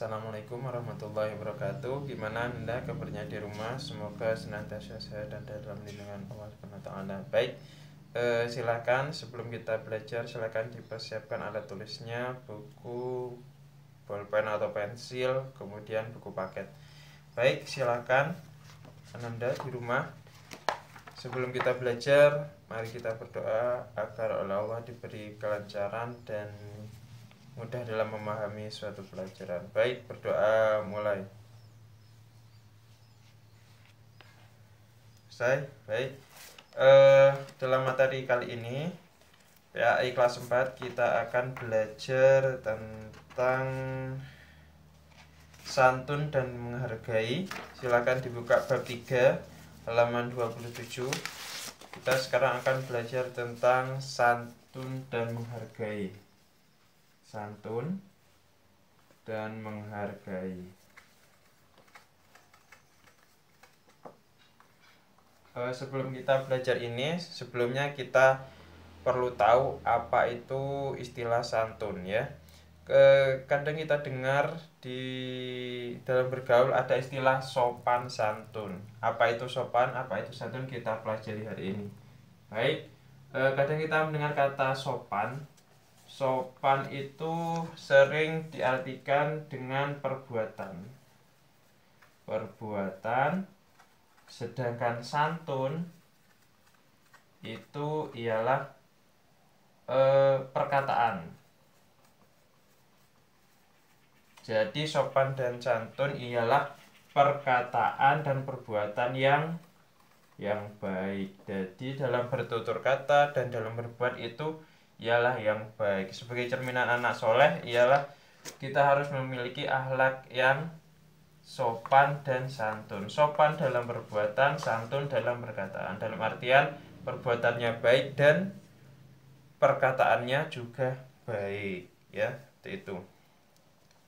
Assalamualaikum warahmatullahi wabarakatuh. Gimana Anda kabarnya di rumah? Semoga senantiasa sehat dan dalam lindungan Allah Subhanahu wa taala. Baik, silakan sebelum kita belajar silakan dipersiapkan alat tulisnya, buku, bolpen atau pensil, kemudian buku paket. Baik, silakan Anda di rumah. Sebelum kita belajar, mari kita berdoa agar oleh Allah diberi kelancaran dan mudah dalam memahami suatu pelajaran. Baik, berdoa mulai. Selesai. Baik. Dalam materi kali ini PAI kelas 4 kita akan belajar tentang santun dan menghargai. Silakan dibuka bab 3 halaman 27. Kita sekarang akan belajar tentang santun dan menghargai. Santun dan menghargai. Sebelum kita belajar ini, sebelumnya kita perlu tahu apa itu istilah santun ya. Kadang kita dengar di dalam bergaul ada istilah sopan santun. Apa itu sopan, apa itu santun, kita pelajari hari ini. Baik, kadang kita mendengar kata sopan. Sopan itu sering diartikan dengan perbuatan. Sedangkan santun itu ialah perkataan. Jadi sopan dan santun ialah perkataan dan perbuatan yang baik. Jadi dalam bertutur kata dan dalam berbuat itu ialah yang baik. Sebagai cerminan anak soleh ialah kita harus memiliki akhlak yang sopan dan santun. Sopan dalam perbuatan, santun dalam perkataan. Dalam artian perbuatannya baik dan perkataannya juga baik, ya, itu.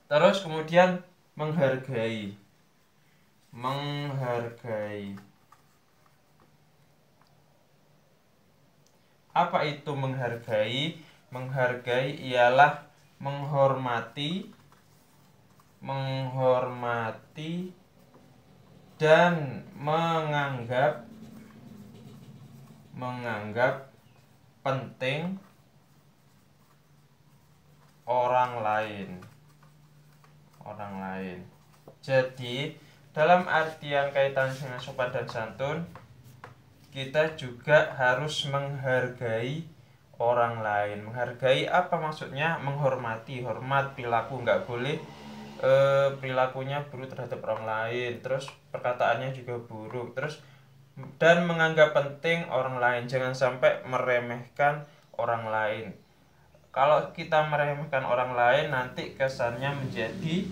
Terus kemudian menghargai. Apa itu menghargai? Menghargai ialah menghormati dan menganggap penting orang lain. Jadi dalam artian kaitan dengan sopan dan santun, kita juga harus menghargai orang lain. Menghargai apa maksudnya? Menghormati, hormat perilaku, nggak boleh perilakunya buruk terhadap orang lain, terus perkataannya juga buruk, terus dan menganggap penting orang lain. Jangan sampai meremehkan orang lain. Kalau kita meremehkan orang lain, nanti kesannya menjadi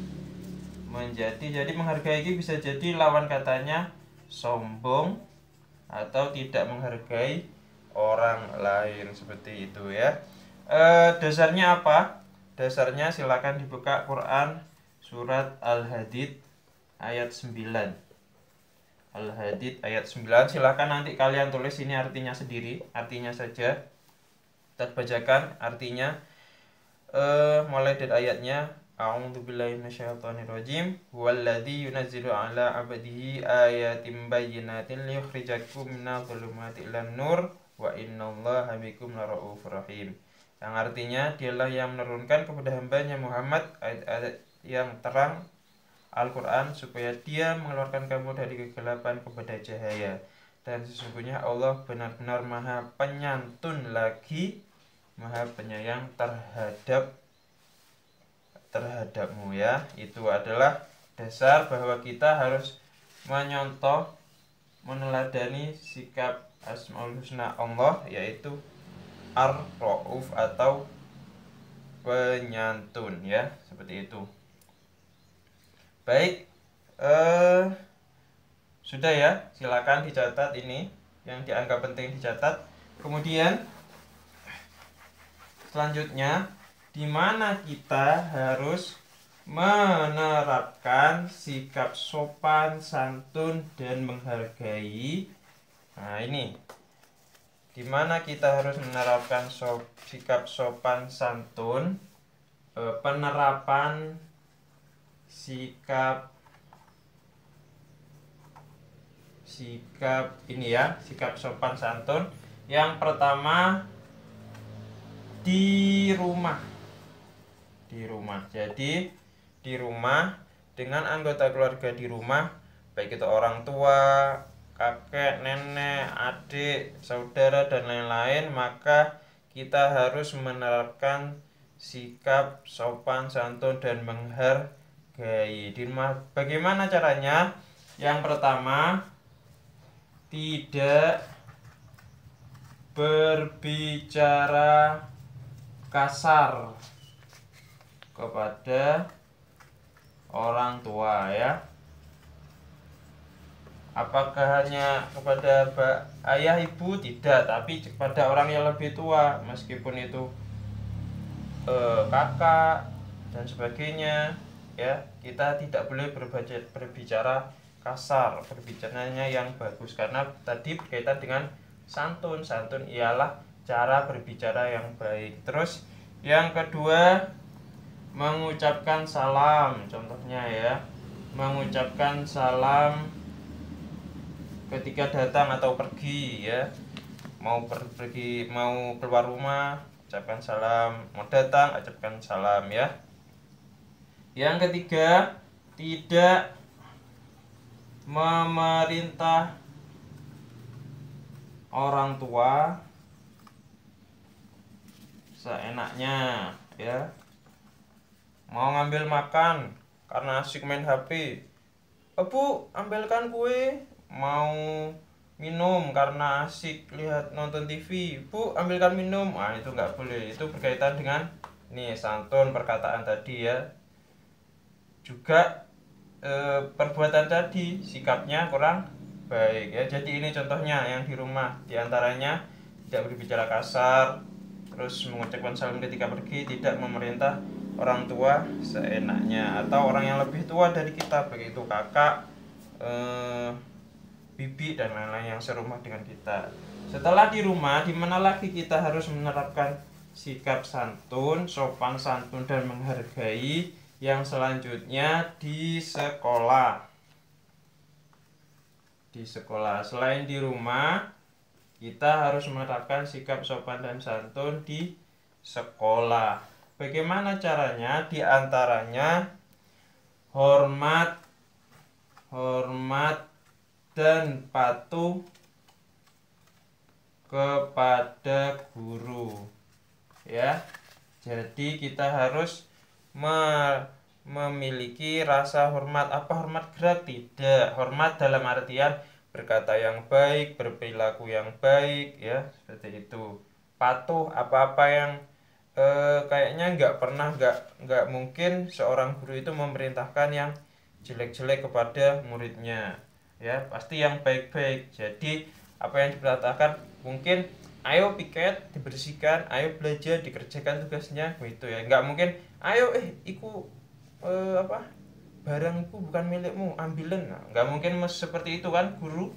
jadi menghargai ini bisa jadi lawan katanya sombong atau tidak menghargai orang lain, seperti itu ya. Dasarnya apa? Dasarnya silakan dibuka Quran surat Al-Hadid ayat 9. Al-Hadid ayat 9. Silakan nanti kalian tulis ini artinya sendiri, artinya saja. Kita bacakan artinya mulai dari ayatnya. A'udzubillahi minasyaitonirrajim. Huwallazi yunazzilu 'ala 'abdihi ayatin bayyinatin liyukhrijakum minadh dhulumati ilan nur wa innallaha bikum laraufur rahim. Yang artinya dialah yang menurunkan kepada hambanya Muhammad ayat-ayat yang terang Al-Quran supaya dia mengeluarkan kamu dari kegelapan kepada cahaya. Dan sesungguhnya Allah benar-benar maha penyantun lagi maha penyayang terhadapmu ya. Itu adalah dasar bahwa kita harus menyontoh, meneladani sikap Asmaul Husna Allah, yaitu Ar-Rauf atau penyantun ya, seperti itu. Baik, sudah ya, silakan dicatat ini yang dianggap penting dicatat. Kemudian selanjutnya, di mana kita harus menerapkan sikap sopan, santun, dan menghargai. Nah ini, di mana kita harus menerapkan sikap sopan, santun. Penerapan sikap ini ya, sikap sopan santun. Yang pertama di rumah. Jadi di rumah dengan anggota keluarga di rumah, baik itu orang tua, kakek, nenek, adik, saudara dan lain-lain, maka kita harus menerapkan sikap sopan santun dan menghargai di rumah. Bagaimana caranya? Yang pertama, tidak berbicara kasar kepada orang tua ya. Apakah hanya kepada ayah ibu? Tidak, tapi kepada orang yang lebih tua, meskipun itu kakak dan sebagainya ya. Kita tidak boleh berbicara kasar, berbicaranya yang bagus, karena tadi berkaitan dengan santun. Santun ialah cara berbicara yang baik. Terus yang kedua, mengucapkan salam. Contohnya ya, mengucapkan salam ketika datang atau pergi ya. Mau pergi, mau keluar rumah, ucapkan salam. Mau datang, ucapkan salam ya. Yang ketiga, tidak memerintah orang tua seenaknya ya. Mau ngambil makan karena asik main HP, Bu, ambilkan kue. Mau minum karena asik lihat nonton TV, Bu, ambilkan minum. Nah, itu nggak boleh. Itu berkaitan dengan nih santun perkataan tadi ya. Juga perbuatan tadi, sikapnya kurang baik ya. Jadi ini contohnya yang di rumah, diantaranya tidak berbicara kasar, terus mengucapkan salam ketika pergi, tidak memerintah orang tua seenaknya atau orang yang lebih tua dari kita, begitu kakak, bibi dan lain-lain yang serumah dengan kita. Setelah di rumah, di mana lagi kita harus menerapkan sikap santun, sopan santun dan menghargai? Yang selanjutnya di sekolah. Di sekolah, selain di rumah, kita harus menerapkan sikap sopan dan santun di sekolah. Bagaimana caranya? Di antaranya hormat dan patuh kepada guru. Ya. Jadi kita harus memiliki rasa hormat. Apa hormat gerak? Tidak. Hormat dalam artian berkata yang baik, berperilaku yang baik ya, seperti itu. Patuh, apa-apa yang kayaknya nggak mungkin seorang guru itu memerintahkan yang jelek-jelek kepada muridnya ya, pasti yang baik-baik. Jadi apa yang diperintahkan, mungkin ayo piket dibersihkan, ayo belajar dikerjakan tugasnya, begitu ya. Nggak mungkin ayo barangku bukan milikmu, ambilin. Nah, nggak mungkin seperti itu kan guru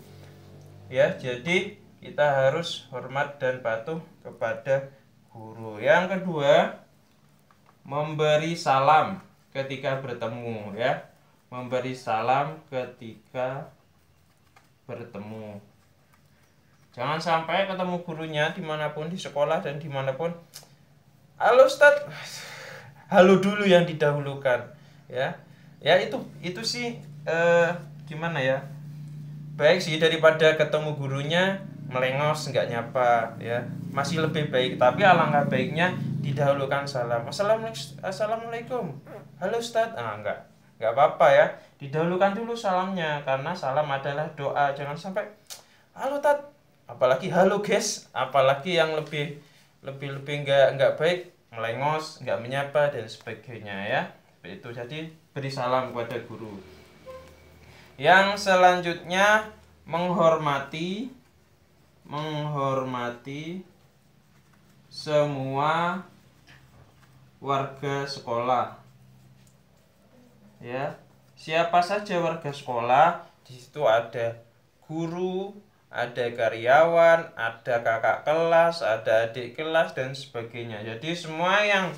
ya. Jadi kita harus hormat dan patuh kepada guru. Yang kedua, memberi salam ketika bertemu ya. Memberi salam ketika bertemu. Jangan sampai ketemu gurunya dimanapun, di sekolah dan dimanapun, halo Ustadz, halo dulu yang didahulukan ya. Ya itu sih gimana ya, baik sih daripada ketemu gurunya melengos nggak nyapa ya, masih lebih baik. Tapi alangkah baiknya didahulukan salam. Assalamualaikum, halo Ustadz. Nggak apa-apa ya, didahulukan dulu salamnya, karena salam adalah doa. Jangan sampai halo Tat, apalagi halo guys, apalagi yang lebih nggak baik, melengos, nggak menyapa dan sebagainya ya. Itu jadi beri salam kepada guru. Yang selanjutnya menghormati semua warga sekolah ya. Siapa saja warga sekolah, di situ ada guru, ada karyawan, ada kakak kelas, ada adik kelas dan sebagainya. Jadi semua yang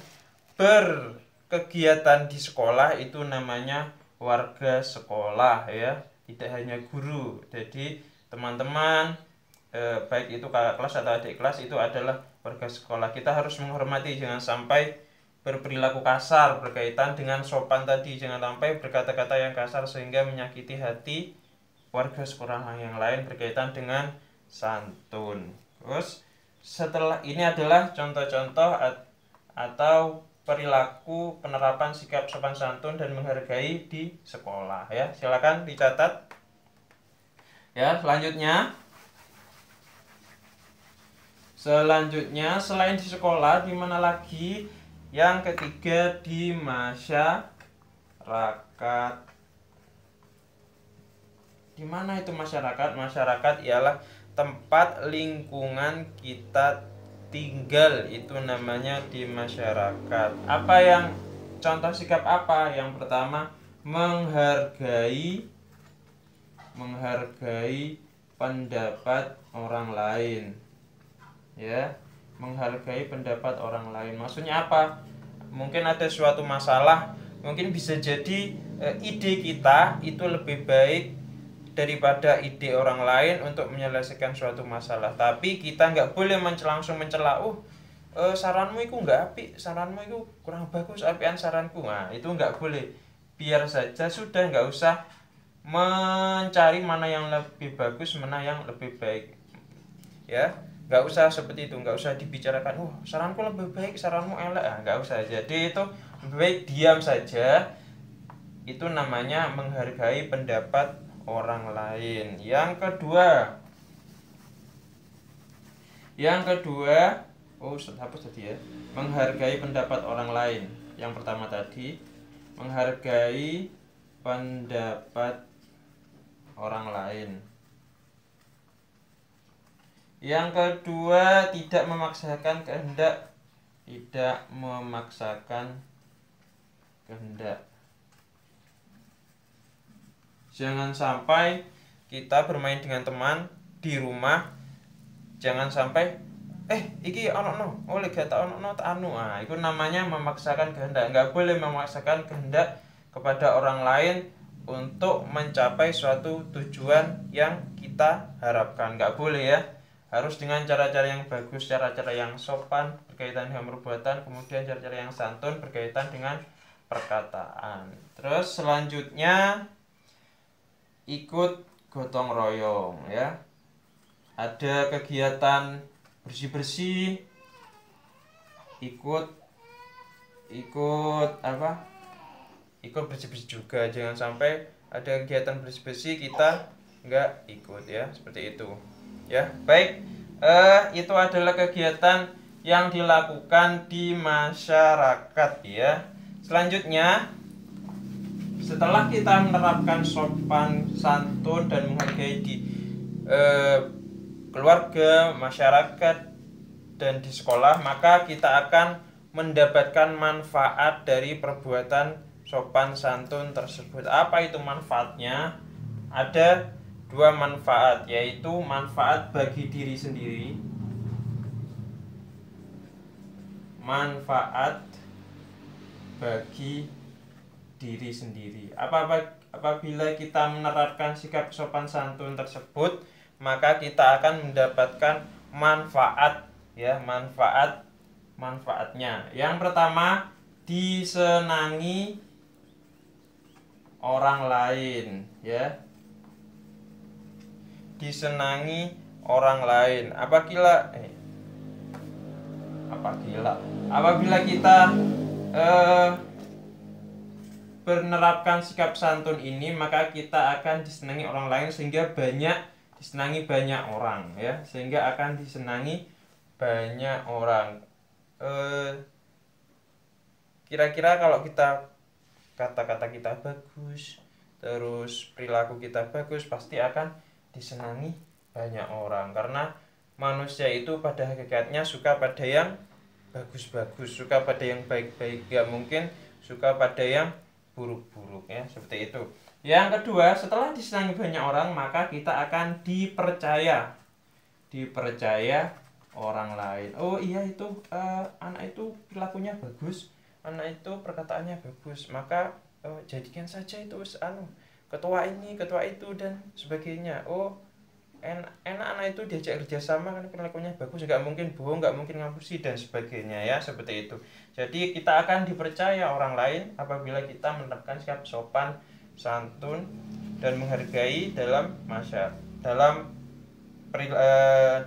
kegiatan di sekolah itu namanya warga sekolah ya, tidak hanya guru. Jadi teman-teman baik itu kakak kelas atau adik kelas itu adalah warga sekolah. Kita harus menghormati, jangan sampai berperilaku kasar berkaitan dengan sopan tadi, jangan sampai berkata-kata yang kasar sehingga menyakiti hati warga sekolah yang lain berkaitan dengan santun. Terus setelah ini adalah contoh-contoh atau perilaku penerapan sikap sopan santun dan menghargai di sekolah ya. Silakan dicatat. Ya, selanjutnya selain di sekolah di mana lagi? Yang ketiga di masyarakat. Di mana itu masyarakat? Masyarakat ialah tempat lingkungan kita tinggal, itu namanya di masyarakat. Apa yang contoh sikap apa? Yang pertama, menghargai pendapat orang lain. Ya, menghargai pendapat orang lain. Maksudnya apa? Mungkin ada suatu masalah, mungkin bisa jadi ide kita itu lebih baik daripada ide orang lain untuk menyelesaikan suatu masalah. Tapi kita nggak boleh langsung mencela, saranmu itu nggak apik, saranmu itu kurang bagus, apian saranku. Nah, itu nggak boleh. Biar saja sudah, nggak usah mencari mana yang lebih bagus, mana yang lebih baik. Ya, nggak usah seperti itu, nggak usah dibicarakan, saranku lebih baik, saranmu elek, nggak usah. Jadi itu lebih baik diam saja. Itu namanya menghargai pendapat orang lain. Yang kedua, hapus tadi ya. Menghargai pendapat orang lain. Yang pertama tadi, menghargai pendapat orang lain. Yang kedua, tidak memaksakan kehendak. Jangan sampai kita bermain dengan teman di rumah, jangan sampai iki ono oleh gak tak ono tak anu. Nah, itu namanya memaksakan kehendak. Nggak boleh memaksakan kehendak kepada orang lain untuk mencapai suatu tujuan yang kita harapkan. Nggak boleh ya. Harus dengan cara-cara yang bagus, cara-cara yang sopan berkaitan dengan perbuatan, kemudian cara-cara yang santun berkaitan dengan perkataan. Terus selanjutnya ikut gotong royong ya. Ada kegiatan bersih-bersih, ikut bersih-bersih juga. Jangan sampai ada kegiatan bersih-bersih kita nggak ikut ya, seperti itu. Ya, baik. Itu adalah kegiatan yang dilakukan di masyarakat ya. Selanjutnya, setelah kita menerapkan sopan santun dan menghargai di keluarga, masyarakat, dan di sekolah, maka kita akan mendapatkan manfaat dari perbuatan sopan santun tersebut. Apa itu manfaatnya? Ada dua manfaat, yaitu manfaat bagi diri sendiri, Apabila kita menerapkan sikap sopan santun tersebut, maka kita akan mendapatkan manfaat ya, manfaatnya. Yang pertama, disenangi orang lain ya. Disenangi orang lain. Apabila kita menerapkan sikap santun ini, maka kita akan disenangi orang lain sehingga disenangi banyak orang ya, sehingga akan disenangi banyak orang. Kira-kira kalau kita kata-kata kita bagus, terus perilaku kita bagus, pasti akan disenangi banyak orang. Karena manusia itu pada hakikatnya suka pada yang bagus-bagus, suka pada yang baik-baik, gak mungkin suka pada yang buruk-buruk ya, seperti itu. Yang kedua, setelah disenangi banyak orang, maka kita akan dipercaya orang lain. Oh iya, itu anak itu perilakunya bagus, anak itu perkataannya bagus, maka jadikan saja itu ketua ini, ketua itu dan sebagainya. Enak anak itu diajak kerjasama kan perilakunya bagus, nggak mungkin bohong, nggak mungkin ngapusi dan sebagainya ya, seperti itu. Jadi kita akan dipercaya orang lain apabila kita menerapkan sikap sopan santun dan menghargai dalam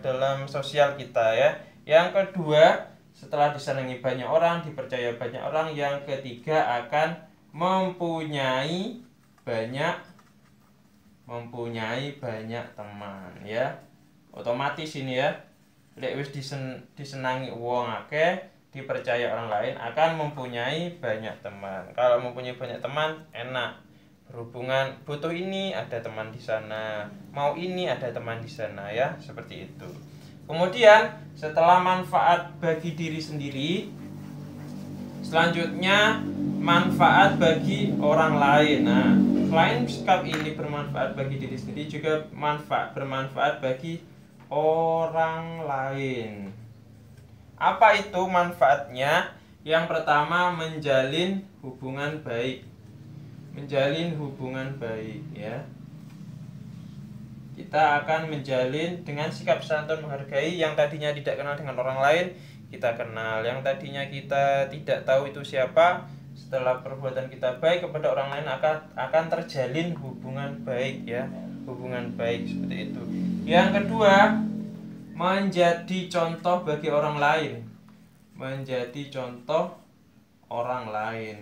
dalam sosial kita ya. Yang kedua, setelah disenangi banyak orang, dipercaya banyak orang, yang ketiga akan mempunyai banyak teman ya. Otomatis ini ya, lek wis disenangi wong akeh, dipercaya orang lain, akan mempunyai banyak teman. Kalau mempunyai banyak teman enak berhubungan, butuh ini ada teman di sana, mau ini ada teman di sana ya, seperti itu. Kemudian setelah manfaat bagi diri sendiri, selanjutnya manfaat bagi orang lain. Nah, selain sikap ini bermanfaat bagi diri sendiri, juga bermanfaat bagi orang lain. Apa itu manfaatnya? Yang pertama, menjalin hubungan baik. Menjalin hubungan baik ya. Kita akan menjalin dengan sikap santun menghargai. Yang tadinya tidak kenal dengan orang lain, kita kenal. Yang tadinya kita tidak tahu itu siapa, setelah perbuatan kita baik kepada orang lain akan terjalin hubungan baik ya. Hubungan baik seperti itu. Yang kedua, menjadi contoh bagi orang lain. Menjadi contoh orang lain.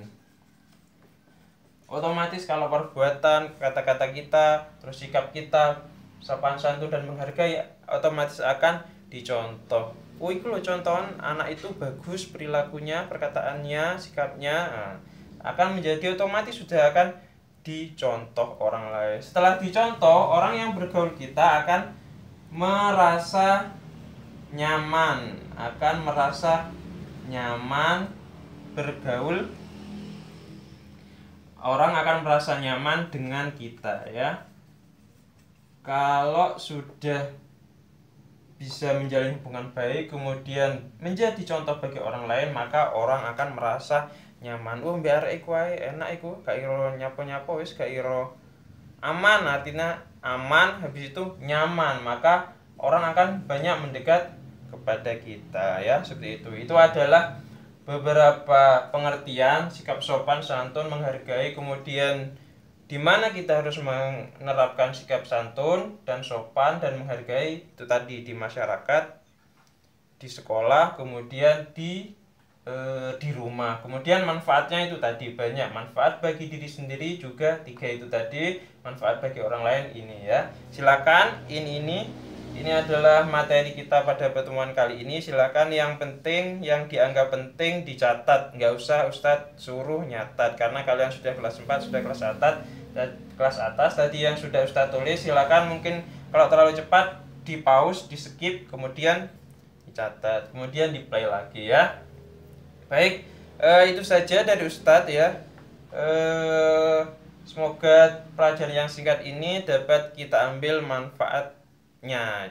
Otomatis kalau perbuatan, kata-kata kita, terus sikap kita sopan santun dan menghargai, otomatis akan dicontoh. Itu loh contohan anak itu bagus perilakunya, perkataannya, sikapnya, akan menjadi otomatis sudah akan dicontoh orang lain. Setelah dicontoh, orang yang bergaul kita akan merasa nyaman, bergaul. Orang akan merasa nyaman dengan kita ya. Kalau sudah bisa menjalin hubungan baik, kemudian menjadi contoh bagi orang lain, maka orang akan merasa nyaman. Biar iku wae enak iku, gak iro nyapa-nyapa wis, gak iro aman, artinya aman, habis itu nyaman, maka orang akan banyak mendekat kepada kita ya, seperti itu. Itu adalah beberapa pengertian sikap sopan santun menghargai, kemudian di mana kita harus menerapkan sikap santun dan sopan dan menghargai itu tadi di masyarakat, di sekolah, kemudian di rumah. Kemudian manfaatnya itu tadi banyak, manfaat bagi diri sendiri juga 3 itu tadi, manfaat bagi orang lain ini ya. Silakan ini adalah materi kita pada pertemuan kali ini. Silakan yang penting, yang dianggap penting dicatat. Nggak usah Ustadz suruh nyatat, karena kalian sudah kelas 4, sudah kelas atas. Tadi yang sudah Ustadz tulis, silakan mungkin kalau terlalu cepat di pause, di skip, kemudian dicatat, kemudian di play lagi ya. Baik, itu saja dari Ustadz ya. Semoga pelajaran yang singkat ini dapat kita ambil manfaat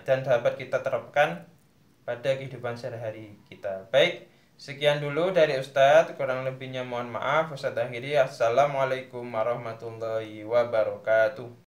dan dapat kita terapkan pada kehidupan sehari-hari kita. Baik, sekian dulu dari Ustadz, kurang lebihnya mohon maaf. Ustadz akhiri, assalamualaikum warahmatullahi wabarakatuh.